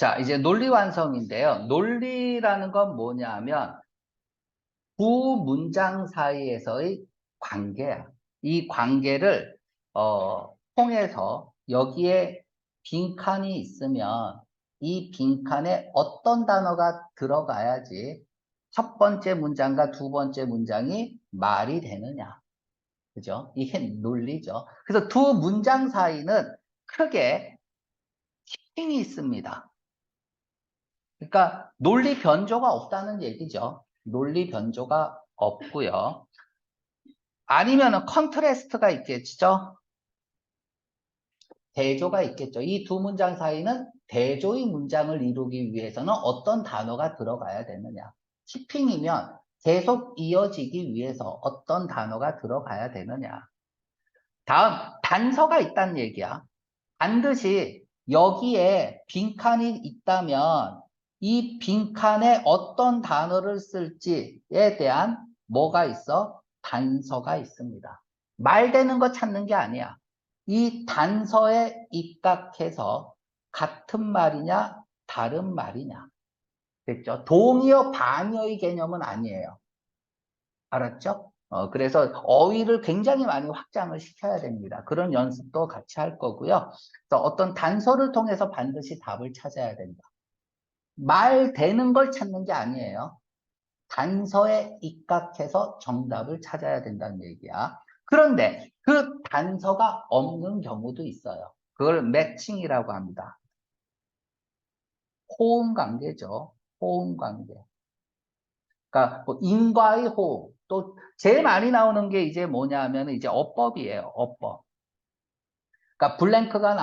자, 이제 논리 완성인데요. 논리라는 건 뭐냐면 두 문장 사이에서의 관계야. 이 관계를 통해서 여기에 빈칸이 있으면 이 빈칸에 어떤 단어가 들어가야지 첫 번째 문장과 두 번째 문장이 말이 되느냐. 그죠? 이게 논리죠. 그래서 두 문장 사이는 크게 킹이 있습니다. 그러니까 논리 변조가 없다는 얘기죠. 논리 변조가 없고요. 아니면은 컨트레스트가 있겠죠. 대조가 있겠죠. 이 두 문장 사이는 대조의 문장을 이루기 위해서는 어떤 단어가 들어가야 되느냐. 키핑이면 계속 이어지기 위해서 어떤 단어가 들어가야 되느냐. 다음, 단서가 있다는 얘기야. 반드시 여기에 빈칸이 있다면 이 빈칸에 어떤 단어를 쓸지에 대한 뭐가 있어? 단서가 있습니다. 말되는 거 찾는 게 아니야. 이 단서에 입각해서 같은 말이냐, 다른 말이냐. 됐죠? 동의어, 반의어의 개념은 아니에요. 알았죠? 그래서 어휘를 굉장히 많이 확장을 시켜야 됩니다. 그런 연습도 같이 할 거고요. 그래서 어떤 단서를 통해서 반드시 답을 찾아야 된다. 말 되는 걸 찾는 게 아니에요. 단서에 입각해서 정답을 찾아야 된다는 얘기야. 그런데 그 단서가 없는 경우도 있어요. 그걸 매칭이라고 합니다. 호응 관계죠. 호응 관계. 그러니까 뭐 인과의 호응. 또 제일 많이 나오는 게 이제 뭐냐면 이제 어법이에요. 어법. 그러니까 블랭크가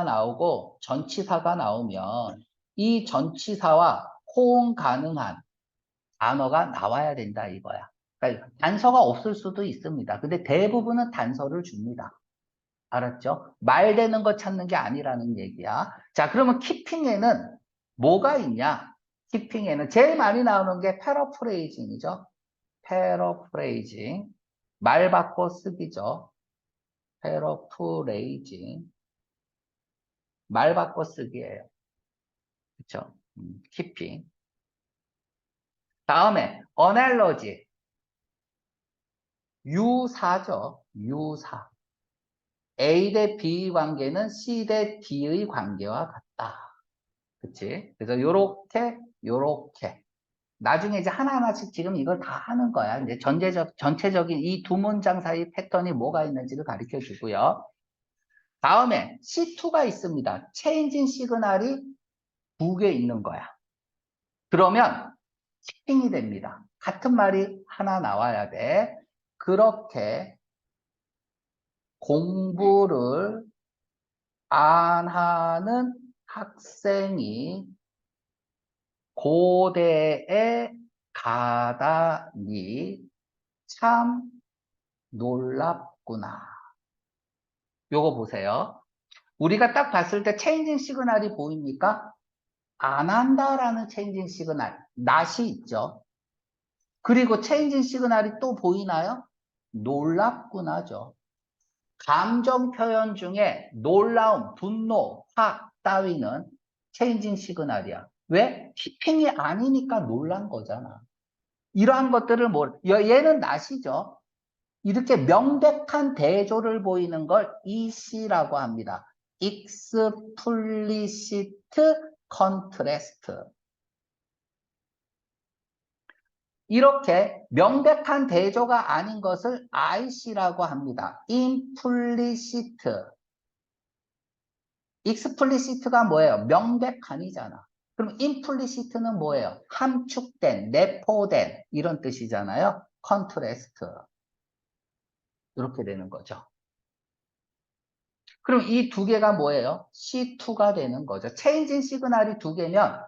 나오고 전치사가 나오면 이 전치사와 호응 가능한 단어가 나와야 된다 이거야. 그러니까 단서가 없을 수도 있습니다. 근데 대부분은 단서를 줍니다. 알았죠? 말되는 거 찾는 게 아니라는 얘기야. 자, 그러면 키핑에는 뭐가 있냐? 키핑에는 제일 많이 나오는 게 패러프레이징이죠. 패러프레이징. 말 바꿔 쓰기죠. 패러프레이징. 말 바꿔 쓰기예요. 그쵸? 키핑. 다음에 어널러지. 유사죠. 유사. A 대 B 관계는 C 대 D의 관계와 같다. 그치? 그래서 요렇게. 나중에 이제 하나하나씩 지금 이걸 다 하는 거야. 이제 전체적인 이 두 문장 사이 패턴이 뭐가 있는지를 가르쳐 주고요. 다음에 C2가 있습니다. 체인진 시그널이 두 개 있는 거야. 그러면 치팅이 됩니다. 같은 말이 하나 나와야 돼. 그렇게 공부를 안 하는 학생이 고대에 가다니 참 놀랍구나. 요거 보세요. 우리가 딱 봤을 때 체인징 시그널이 보입니까? 안 한다라는 체인징 시그널, 낫이 있죠. 그리고 체인징 시그널이 또 보이나요? 놀랍구나죠. 감정 표현 중에 놀라움, 분노, 화 따위는 체인징 시그널이야. 왜? 키핑이 아니니까 놀란 거잖아. 이러한 것들을 얘는 낫이죠. 이렇게 명백한 대조를 보이는 걸 EC라고 합니다. Explicit Contrast. 이렇게 명백한 대조가 아닌 것을 IC라고 합니다. Implicit. Explicit가 뭐예요? 명백한이잖아. 그럼 Implicit는 뭐예요? 함축된, 내포된 이런 뜻이잖아요. Contrast. 이렇게 되는 거죠. 그럼 이 두 개가 뭐예요? C2가 되는 거죠. 체인진 시그널이 두 개면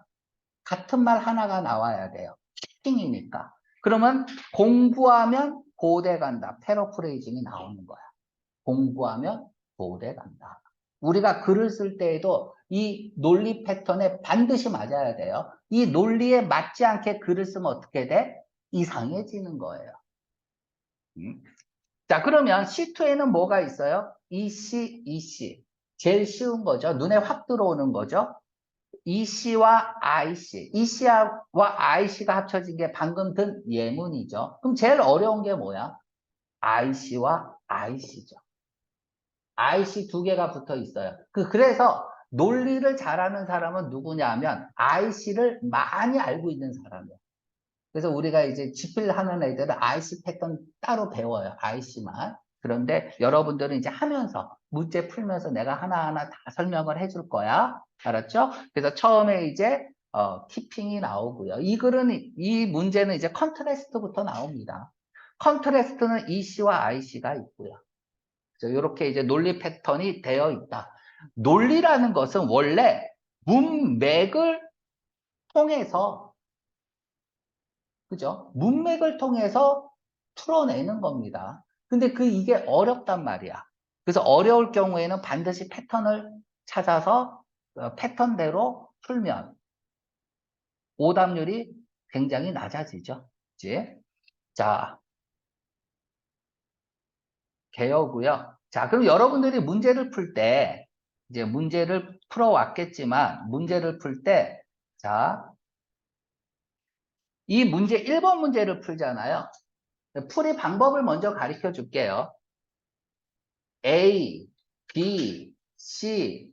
같은 말 하나가 나와야 돼요. 키팅이니까. 그러면 공부하면 고대 간다. 패러프레이징이 나오는 거야. 공부하면 고대 간다. 우리가 글을 쓸 때에도 이 논리 패턴에 반드시 맞아야 돼요. 이 논리에 맞지 않게 글을 쓰면 어떻게 돼? 이상해지는 거예요. 자, 그러면 C2에는 뭐가 있어요? EC, EC. 제일 쉬운 거죠. 눈에 확 들어오는 거죠. EC와 IC. EC와 IC가 합쳐진 게 방금 든 예문이죠. 그럼 제일 어려운 게 뭐야? IC와 IC죠. IC 두 개가 붙어 있어요. 그래서 논리를 잘하는 사람은 누구냐면 IC를 많이 알고 있는 사람이에요. 그래서 우리가 이제 집필하는 애들은 IC 패턴 따로 배워요. IC만. 그런데 여러분들은 이제 하면서 문제 풀면서 내가 하나하나 다 설명을 해줄 거야. 알았죠? 그래서 처음에 이제 키핑이 나오고요. 이 문제는 이제 컨트래스트부터 나옵니다. 컨트래스트는 EC와 IC가 있고요. 이렇게 이제 논리 패턴이 되어 있다. 논리라는 것은 원래 문맥을 통해서, 그죠? 문맥을 통해서 풀어내는 겁니다. 근데 이게 어렵단 말이야. 그래서 어려울 경우에는 반드시 패턴을 찾아서 패턴대로 풀면 오답률이 굉장히 낮아지죠. 그치? 자, 개요고요. 자, 그럼 여러분들이 문제를 풀 때, 이제 문제를 풀어왔겠지만, 문제를 풀 때, 자, 이 문제 1번 문제를 풀잖아요. 풀이 방법을 먼저 가르쳐 줄게요. A, B, C,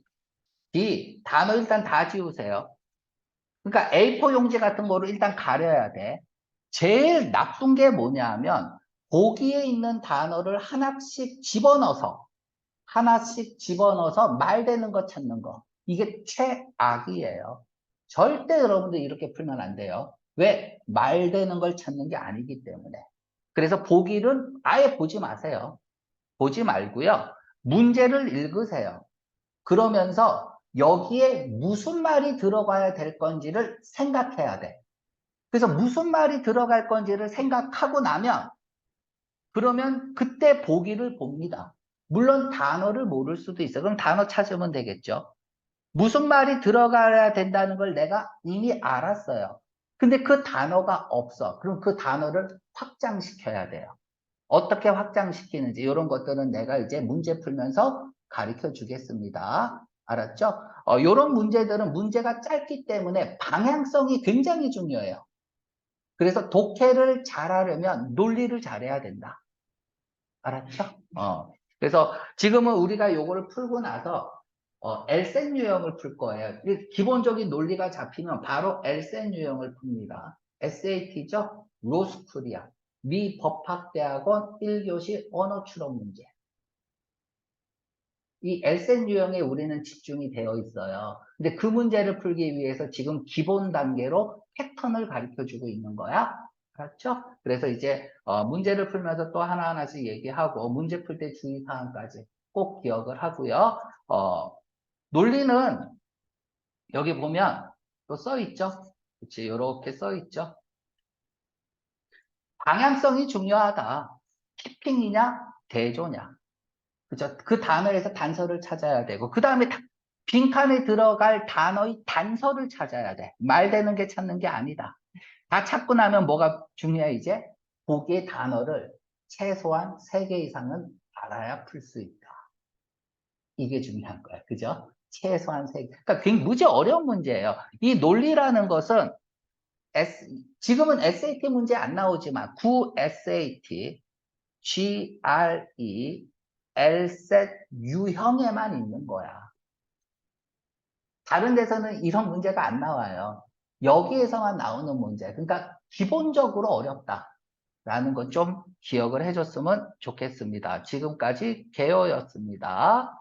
D. 단어 일단 다 지우세요. 그러니까 A4 용지 같은 거를 일단 가려야 돼. 제일 나쁜 게 뭐냐면, 보기에 있는 단어를 하나씩 집어넣어서 말되는 거 찾는 거. 이게 최악이에요. 절대 여러분들 이렇게 풀면 안 돼요. 왜? 말되는 걸 찾는 게 아니기 때문에. 그래서 보기는 아예 보지 마세요. 보지 말고요. 문제를 읽으세요. 그러면서 여기에 무슨 말이 들어가야 될 건지를 생각해야 돼. 그래서 무슨 말이 들어갈 건지를 생각하고 나면 그러면 그때 보기를 봅니다. 물론 단어를 모를 수도 있어요. 그럼 단어 찾으면 되겠죠. 무슨 말이 들어가야 된다는 걸 내가 이미 알았어요. 근데 그 단어가 없어. 그럼 그 단어를 확장시켜야 돼요. 어떻게 확장시키는지 이런 것들은 내가 이제 문제 풀면서 가르쳐 주겠습니다. 알았죠? 이런 문제들은 문제가 짧기 때문에 방향성이 굉장히 중요해요. 그래서 독해를 잘하려면 논리를 잘해야 된다. 알았죠? 그래서 지금은 우리가 요거를 풀고 나서 엘센 유형을 풀 거예요. 기본적인 논리가 잡히면 바로 엘센 유형을 풉니다. SAT죠? 로스쿨이야. 미 법학대학원 1교시 언어 추론 문제. 이 엘센 유형에 우리는 집중이 되어 있어요. 근데 그 문제를 풀기 위해서 지금 기본 단계로 패턴을 가르쳐 주고 있는 거야. 그렇죠? 그래서 이제 문제를 풀면서 또 하나하나씩 얘기하고 문제 풀 때 주의사항까지 꼭 기억을 하고요. 논리는 여기 보면 또 써 있죠? 그치? 이렇게 써 있죠? 방향성이 중요하다. 키핑이냐, 대조냐. 그죠? 그 단어에서 단서를 찾아야 되고, 그 다음에 빈칸에 들어갈 단어의 단서를 찾아야 돼. 말되는 게 찾는 게 아니다. 다 찾고 나면 뭐가 중요해, 이제? 보기의 단어를 최소한 3개 이상은 알아야 풀 수 있다. 이게 중요한 거야. 그죠? 최소한 3개. 그러니까 굉장히 무지 어려운 문제예요. 이 논리라는 것은 지금은 SAT 문제 안 나오지만, 구 SAT, GRE, LSAT 유형에만 있는 거야. 다른 데서는 이런 문제가 안 나와요. 여기에서만 나오는 문제. 그러니까 기본적으로 어렵다라는 것 좀 기억을 해줬으면 좋겠습니다. 지금까지 개요였습니다.